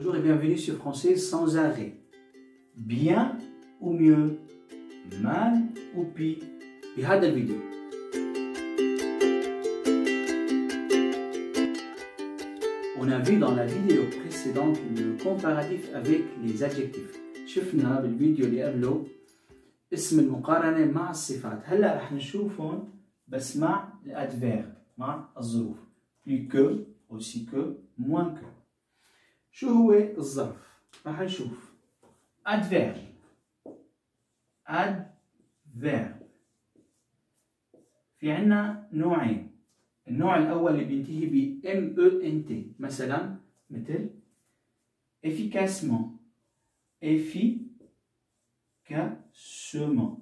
Bonjour et bienvenue sur Français sans arrêt. Bien ou mieux, mal ou pire. في هذا الفيديو on a vu dans la vidéo précédente le comparatif avec les adjectifs. شفنا بالفيديو اللي قبله اسم المقارنة مع الصفات. هلا رح نشوفهم بس مع الادفيرب، مع الظروف. plus que, aussi que, moins que. شو هو الظرف؟ رح نشوف adverb. adverb في عنا نوعين. النوع الأول اللي بينتهي ب MENT، مثلا مثل efficacement، efficacement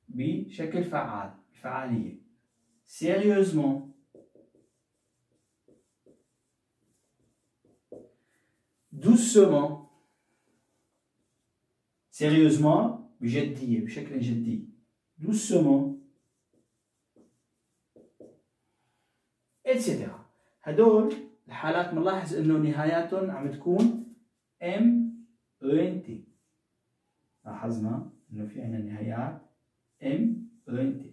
بشكل فعال، بفعالية. sérieusement، doucement، sérieusement بجدية، بشكل جدي. doucement etc. هدول الحالات بنلاحظ انه نهاياتهم عم تكون MENT. لاحظنا انه في عندنا نهايات MENT.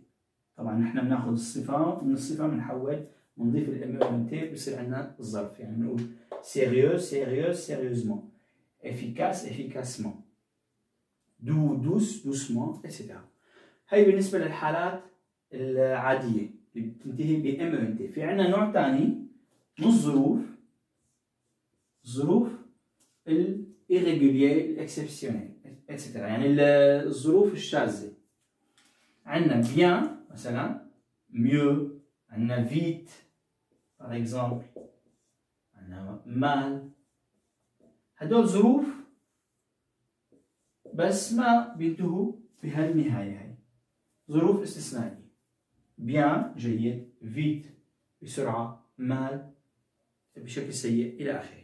طبعا نحن بناخذ الصفة، ومن الصفة بنحول بنضيف MENT بصير عندنا الظرف. يعني بنقول sérieux sérieuse sérieusement، efficace efficacement، doux douce doucement etc. هي بالنسبة للحالات العادية اللي بتنتهي ب MENT. في عندنا نوع ثاني من الظروف، الظروف الirrégulier الاكسبسيونيل etc. يعني الظروف الشاذة. عندنا bien مثلا، mieux، عندنا vite par exemple، عندنا mal. هدول ظروف بس ما بينتهوا بهالنهاية. هي ظروف استثنائية. bien جيد، vite بسرعة، mal بشكل سيء إلى آخره.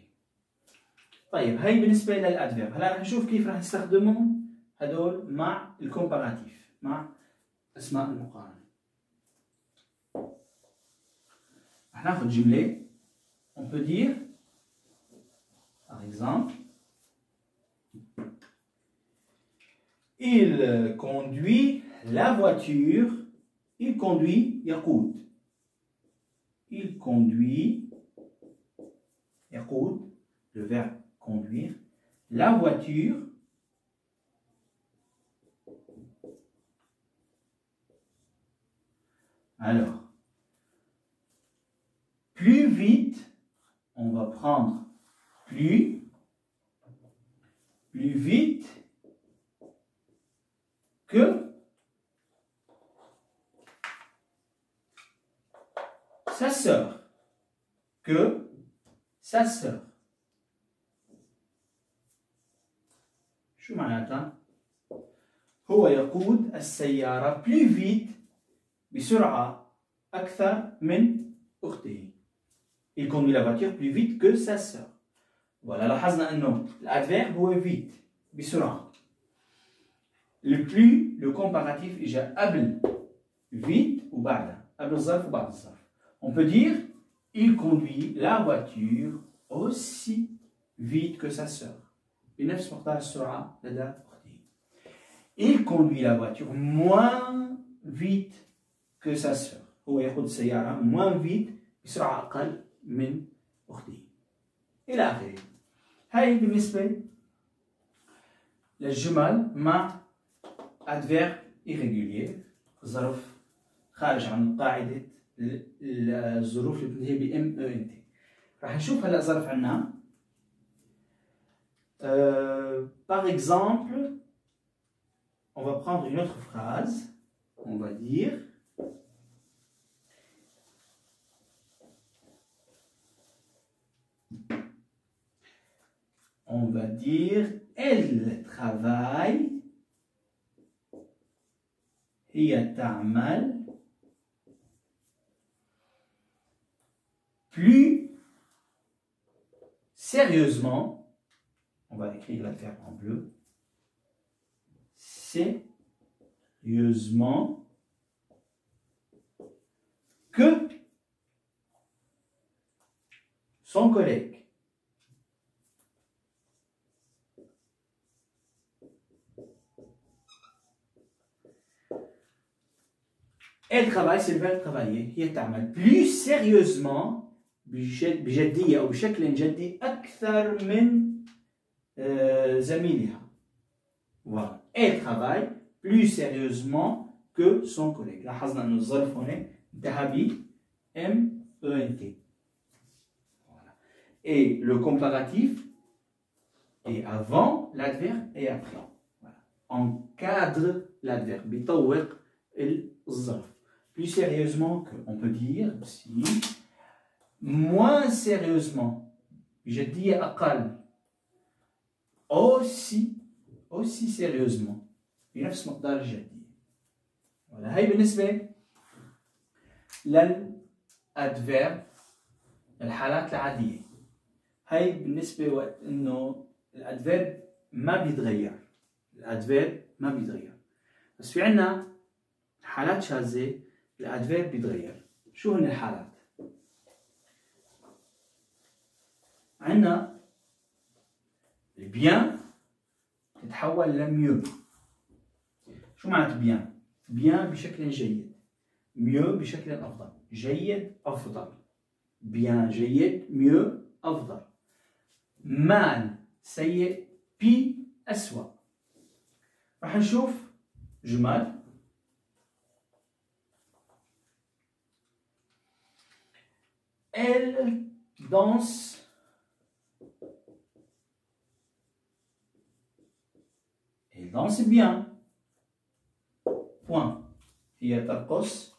طيب هي بالنسبة للأدفيرب. هلا رح نشوف كيف رح نستخدمهم هدول مع الكومباراتيف، مع أسماء المقارنة. رح ناخذ جملة. on peut dire par exemple il conduit la voiture. il conduit يقود. il conduit يقود، le verbe conduire. la voiture alors plus vite, on va prendre plus vite que sa sœur. que sa sœur. شو معناتها؟ هو يقود السيارة plus vite، بسرعة أكثر من أخته. il conduit la voiture plus vite que sa sœur. voilà، لاحظنا أنه الأدفيرب هو vite، بسرعة. le plus، le comparatif إجا قبل vite وبعدها، قبل الظرف وبعد الظرف. on peut dire il conduit la voiture aussi vite que sa sœur، بنفس مقدار السرعة لدى أخته. il conduit la voiture moins vite que sa sœur. هو يقود السيارة moins vite، بسرعة أقل من أخته إلى آخره. هاي بالنسبة للجمل مع adverbe irrégulier، ظرف خارج عن قاعدة الظروف اللي بتنتهي ب MENT. راح نشوف هلا ظرف عنا. par exemple, on va prendre une autre phrase. on va dire elle travaille، هي تعمل plus sérieusement. on va écrire l'adverbe en bleu. sérieusement que son collègue. Elle travaille, c'est le verbe travailler. هي تعمل plus sérieusement بجدية أو بشكل جدي أكثر من زميلها. Voilà. Elle travaille plus sérieusement que son collègue. لاحظنا أن الظرف هنا انتهى ب MENT. Voilà. Et le comparatif est avant l'adverbe et après. Voilà. Encadre l'adverbe. بيطوق الظرف. Plus sérieusement que, on peut dire aussi, moins sérieusement, je dis أقل, aussi sérieusement, بنفس مقدار الجدية. ولا هي بالنسبة للأدفيرب الحالات العادية. هي بالنسبة وقت إنه الأدفيرب ما بيتغير. الأدفيرب ما بيتغير. بس في عنا حالات شاذة الأدفيرب بيتغير. شو هن الحالات؟ عندنا البيان تتحول لميو. شو معنات بيان؟ بيان بشكل جيد، ميو بشكل أفضل. جيد أفضل، بيان جيد، ميو أفضل. مال سيء، بي أسوأ. راح نشوف جمل. Elle danse bien. Point. هي ترقص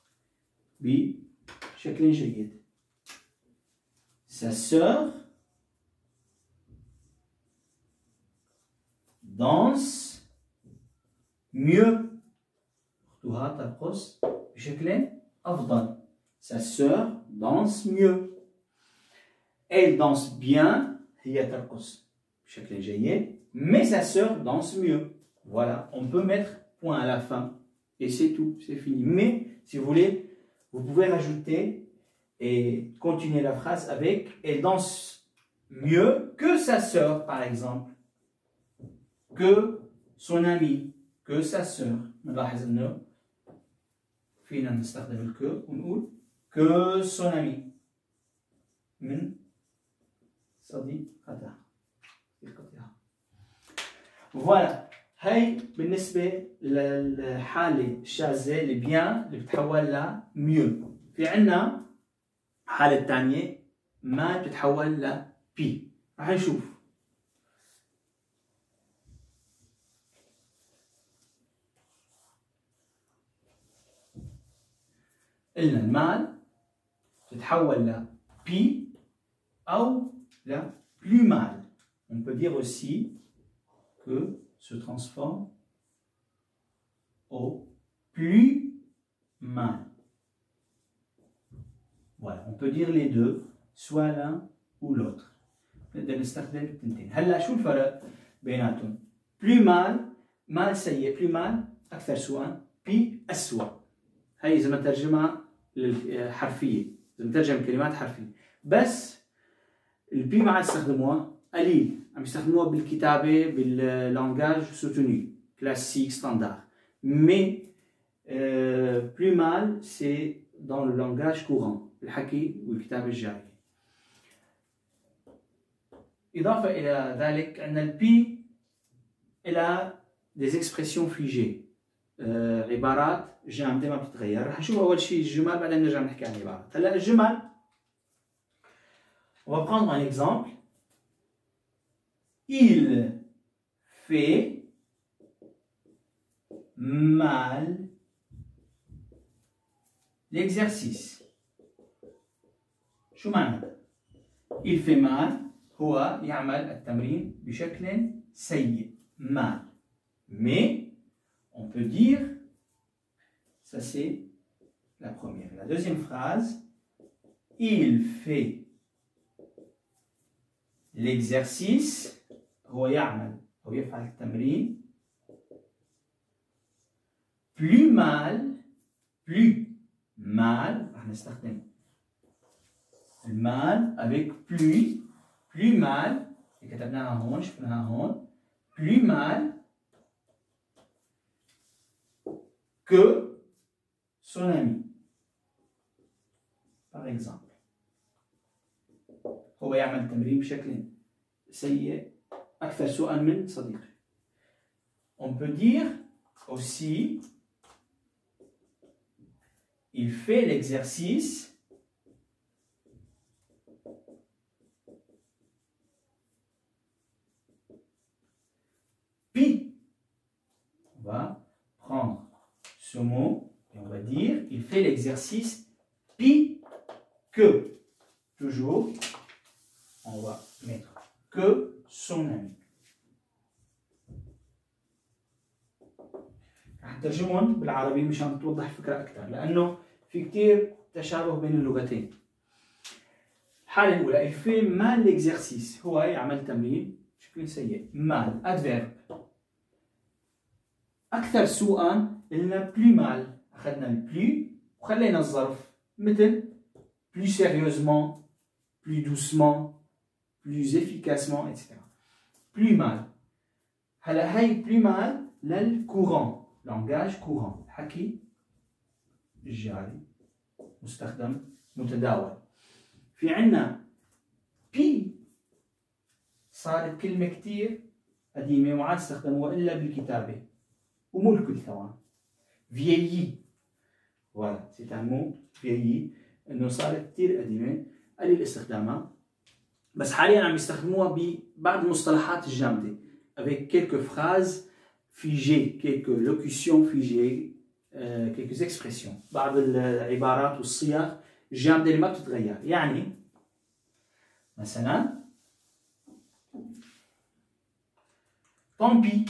بشكل جيد. Sa sœur danse mieux. أختها ترقص بشكل أفضل. Sa sœur danse mieux. Elle danse bien. هي ترقص بشكل جيد. Mais sa sœur danse mieux. Voilà, on peut mettre point à la fin. Et c'est tout, c'est fini. Mais, si vous voulez, vous pouvez rajouter et continuer la phrase avec « Elle danse mieux que sa sœur », par exemple. Que son ami, que sa sœur. نلاحظ أنه فينا نستخدم الكو ونقول que son ami من صديقتها. Voilà. هاي بالنسبة للحالة الشاذة اللي بيان اللي بتتحول لميو. في عنا حالة تانية ما بتتحول لبي. راح نشوف. قلنا المال تتحول لبي أو لبلو مال. On peut dire aussi que se transforme au plus mal. Voilà, on peut dire les deux, soit l'un ou l'autre. نقدر نستخدم التنتين. هلا شو الفرق بيناتهم؟ plus mal، mal سيء، plus mal أكثر سوءا، بي أسوأ. هي إذا ما ترجمها حرفية، إذا نترجم كلمات حرفية. بس البي ما عاد يستخدموها قليل. عم يستخدموها بالكتابة باللانجاج سوتوني كلاسيك ستاندار. Mais plus mal c'est dans le langage courant الحكي والكتابة الجارية. إضافة إلى ذلك عندنا البي إلى des expressions figées. عبارات جامدة ما بتتغير. رح نشوف أول شيء الجمل بعدين نرجع نحكي عن العبارات. هلا الجمل on va prendre un exemple. Il fait mal l'exercice. شو معنى؟ Il fait mal هو يعمل التمرين بشكل سيء. mal. Mais on peut dire, ça c'est la première. La deuxième phrase, il fait l'exercice هو يعمل أو يفعل التمرين plus mal راح نستخدم المال avec plus mal كتبناها هون شفناها هون plus mal que son ami par exemple. هو يعمل تمرين بشكل سيء أكثر سوءا من صديقه. On peut dire aussi il fait l'exercice pis. On va prendre ce mot et on va dire il fait l'exercice pis que. Toujours, on va mettre que son ami. رح نترجمهم بالعربي مشان توضح الفكرة أكثر لأنه في كتير تشابه بين اللغتين. الحالة الأولى il fait mal l'exercice هو يعمل تمرين بشكل سيء. mal adverbe أكثر سوءا قلنا plus mal أخذنا ال plus وخلينا الظرف مثل plus sérieusement, plus doucement, plus efficacement, etc. Plus mal. هلا هاي plus mal للcourant. langage courant حكي الجاري مستخدم متداول. في عنا بي صارت كلمة كتير قديمة وما عاد استخدموها إلا بالكتابة ومو الكل ثوان. vieilli voilà c'est un mot vieilli إنه صارت كتير قديمة قليل استخدامها بس حاليا عم يستخدموها ببعض المصطلحات الجامدة avec quelques phrases figées, quelques locutions figées, quelques expressions. بعض العبارات والصيغ الجامدة اللي ما بتتغير. يعني مثلا tant pis.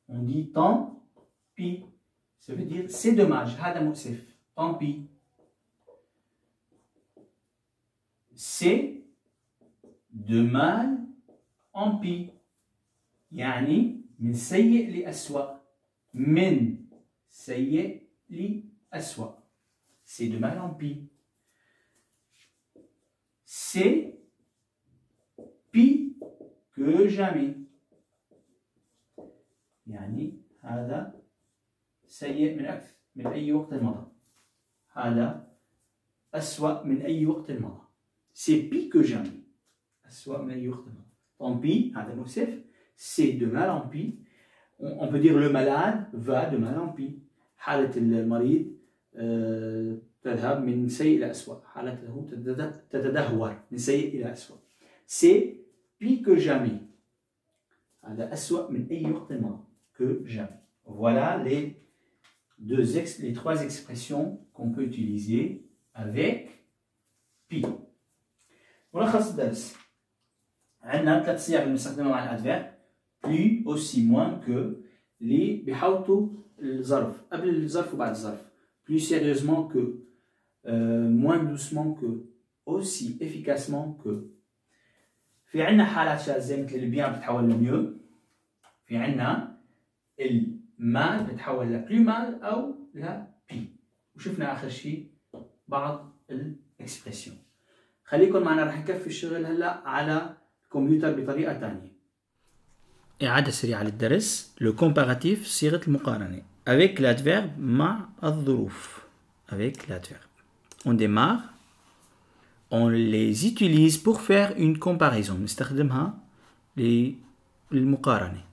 On dit tant pis. Ça veut dire c'est dommage. هذا مؤسف. Tant pis. C'est de mal en pis. يعني من سيء لأسوأ. من سيء لأسوأ. C'est de mal en pis. C'est pis que jamais. يعني هذا سيء من أي وقت مضى. هذا أسوأ من أي وقت مضى. C'est pis que jamais. أسوأ من أي وقت مضى. Tant pis, هذا مؤسف. C'est de mal en pis. On peut dire le malade va de mal en pis. حالة المريض تذهب من سيء إلى أسوأ. حالته تتدهور من سيء إلى أسوأ. C'est pis que jamais. هذا أسوأ من أي وقت مضى. Que jamais. Voilà les trois expressions qu'on peut utiliser avec pis. ملخص الدرس. عندنا 3 صيغ بنستخدمها مع الادفيرب plus, aussi, moins que اللي بيحوطوا الظرف قبل الظرف وبعد الظرف. plus sérieusement que, moins doucement que, aussi efficacement que. في عندنا حالات شاذة مثل البيان بتتحول لميو. في عندنا المال بتتحول لبلو مال أو لبي. وشفنا آخر شيء بعض الإكسبريسيون. خليكم معنا رح نكفي الشغل هلا على الكمبيوتر بطريقة ثانية. إعادة سريعة للدرس. لو كومباراتيف صيغة المقارنة avec l'adverbe مع الظروف. avec l'adverbe. On démarre. On les utilise pour faire une comparaison. نستخدمها للمقارنة.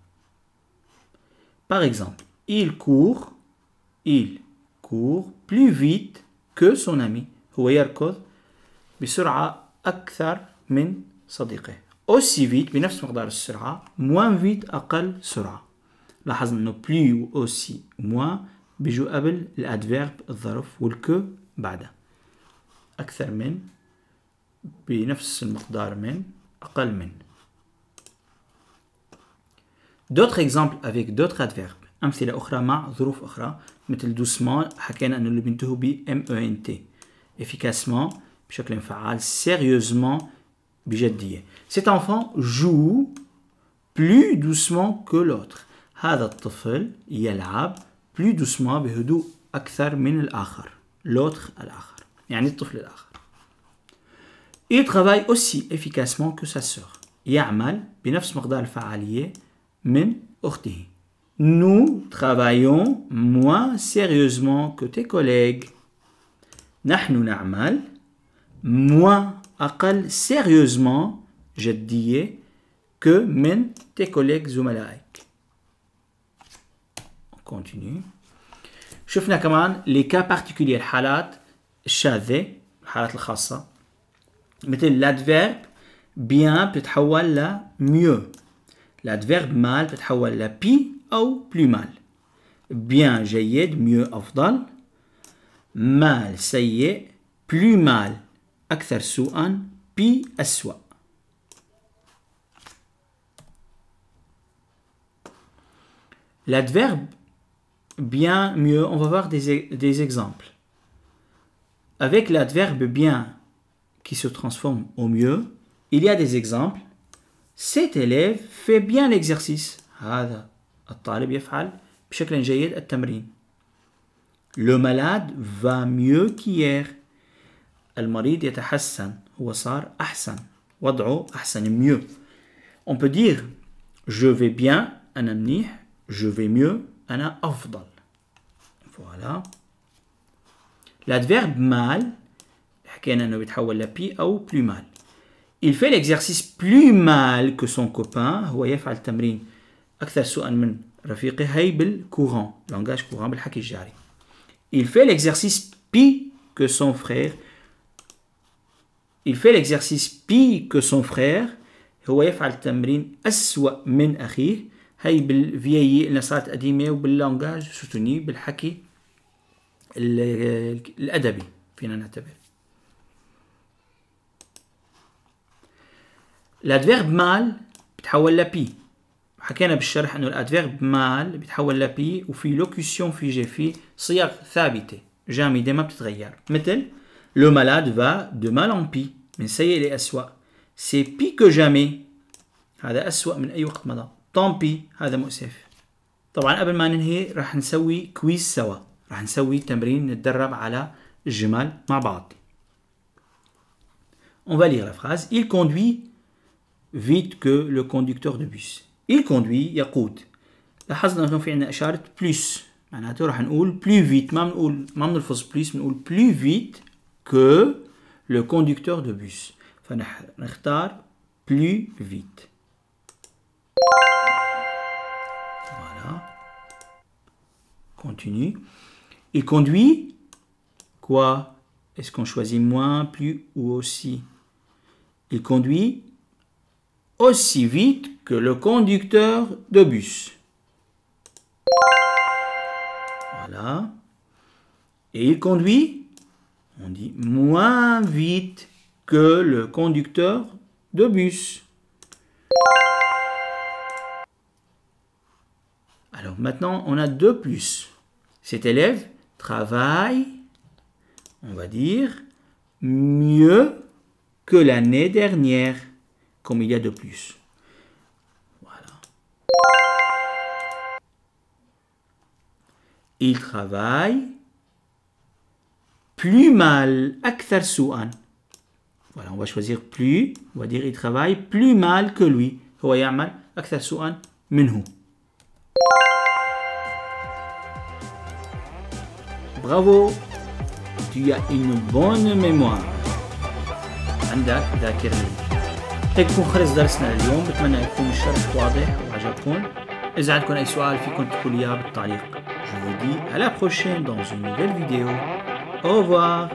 Par exemple, il court plus vite que son ami. هو يركض بسرعة أكثر من صديقه. aussi vite بنفس مقدار السرعة. moins vite أقل سرعة. لاحظنا إنه plus و aussi و moins بيجوا قبل الأدفيرب الظرف والكو بعدها. أكثر من بنفس المقدار من أقل من. d'autres exemples avec d'autres adverbes. أمثلة أخرى مع ظروف أخرى مثل doucement حكينا أنه اللي بينتهوا ب ment. efficacement بشكل فعال. sérieusement بجدية. Cet enfant joue plus doucement que l'autre. هذا الطفل يلعب plus doucement بهدوء أكثر من الآخر. l'autre الآخر يعني الطفل الآخر. Il travaille aussi efficacement que sa sœur. يعمل بنفس مقدار الفعالية من أخته. Nous travaillons moins sérieusement que tes collègues. نحن نعمل moins أقل sérieusement جدية que من tes collègues زملائك. On continue. شفنا كمان les cas particuliers الحالات الشاذة الحالات الخاصة مثل l'adverbe bien بتتحول ل mieux. l'adverbe mal بتتحول ل pis أو plus mal. bien جيد mieux أفضل. mal سيء plus mal أكثر سوءا pis أسوأ. l'adverbe bien mieux, on va voir des exemples. Avec l'adverbe bien qui se transforme au mieux, il y a des exemples. Cet élève fait bien l'exercice. هذا الطالب يفعل بشكل جيد التمرين. Le malade va mieux qu'hier. المريض يتحسن. هو صار أحسن. وضعه أحسن mieux. On peut dire je vais bien أنا منيح. Je vais mieux أنا أفضل. Voilà. L'adverbe mal حكينا انه بيتحول ل pis او plus mal. Il fait l'exercice plus mal que son copain. هو يفعل التمرين اكثر سوءا من رفيقه. هي بالكورون langage courant بالحكي الجاري. Il fait l'exercice pis que son frère. Il fait l'exercice pis que son frère. هو يفعل التمرين أسوأ من أخيه. هي بالفيي اللي صارت قديمة وباللانجاج سوتوني بالحكي الأدبي فينا نعتبر. الادفيرب مال بتحول لبي. حكينا بالشرح انه الادفيرب مال بتحول لبي وفي لوكيسيون في صيغ ثابته جامده ما بتتغير. مثل لو مالاد فا دو مال ان بي من سيء لأسوأ. سي بي كو جامي هذا أسوأ من أي وقت مضى. طون بي هذا مؤسف. طبعا قبل ما ننهي راح نسوي كويز سوا. راح نسوي تمرين نتدرب على الجمل مع بعض. On va lire la phrase. Il conduit vite que le conducteur de bus. Il conduit يقود. لاحظنا انه في عندنا اشاره بلس معناته راح نقول plus vite. ما بنلفظ plus بنقول plus vite que le conducteur de bus. فنختار plus vite. Voilà. Continue. Il conduit quoi? Est-ce qu'on choisit moins, plus ou aussi? Il conduit aussi vite que le conducteur de bus. Voilà. Et il conduit, on dit moins vite que le conducteur de bus. Alors maintenant, on a deux plus. Cet élève travaille, on va dire, mieux que l'année dernière, comme il y a de plus. Voilà. Il travaille plus mal, أكثر سوءا. Voilà, on va choisir plus, on va dire il travaille plus mal que lui. هو يعمل أكثر سوءا منه. Bravo, tu as une bonne mémoire. عندك ذاكرة. هيك يكون خلص درسنا اليوم. بتمنى يكون الشرح واضح وعجبكم. إذا عندكم أي سؤال فيكم تقولوا إياه بالتعليق. Je vous dis à la prochaine dans une nouvelle vidéo. Au revoir.